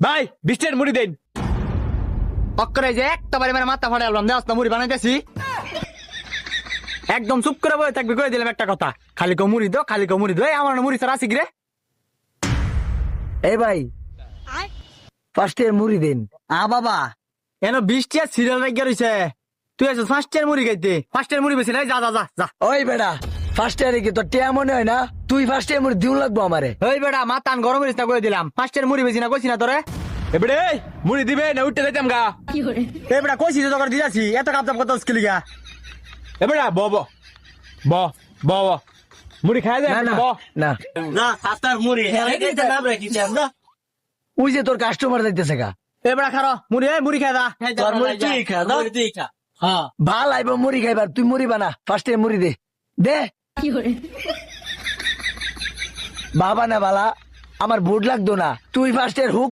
ভাই 20 টাকার মুড়ি দেন। অক্করে যে একটা বারে মানে মাথা ফাড়ে আলবাম দেওয়া মুড়ি বানাইতেছি। একদম চুপ করে বসে থাকবি, কয়ে দিলাম একটা কথা, খালি কো মুড়ি দো, খালি কো মুড়ি দো। আমার মুড়ি ছাড়া আছে কি রে? এই ভাই ফার্স্টের মুড়ি দিন। বাবা এন 20 টাকা সিরিয়াল রাখিয়া রইছে, তুই আছিস ফার্স্টের মুড়ি খাইতে, ফার্স্টের মুড়ি বেশি নাই, যা যা যা যা। ওই বেটা ফার্স্টের কি তোর টিয়া মনে হয় না? তুই ফার্স্টের মুড়ি দিউ লাগবো আমারে। ওই বেটা মাতান গরম হইছ না, কয়ে দিলাম ফার্স্টের মুড়ি বেশি না, কইছি না তোরে? এবারে মুড়ি দিবে না উঠতে যাইতাম গা। এই বেটা কইছি তো তোর দিয়াছি, এত কাপচাপ কত স্কিল গা। এবারে ব ব ব ব ব মুড়ি খাই দে না না ব না, না সাস্তার মুড়ি হেরে দিতে না রাখিছি আমরা ওই যে তোর কাস্টমার যাইতেছে গা। এবারে খারো মুড়ি, এই মুড়ি খাই দা। তোর মুড়ি তুই খা না তুই খা হ্যাঁ ভাল আইব মুড়ি খাইবার, তুই মুড়ি বানা, ফার্স্টের মুড়ি দে দে। বাবা না বালা আমার ভোট লাগতো না, তুই ফার্স্টের হুক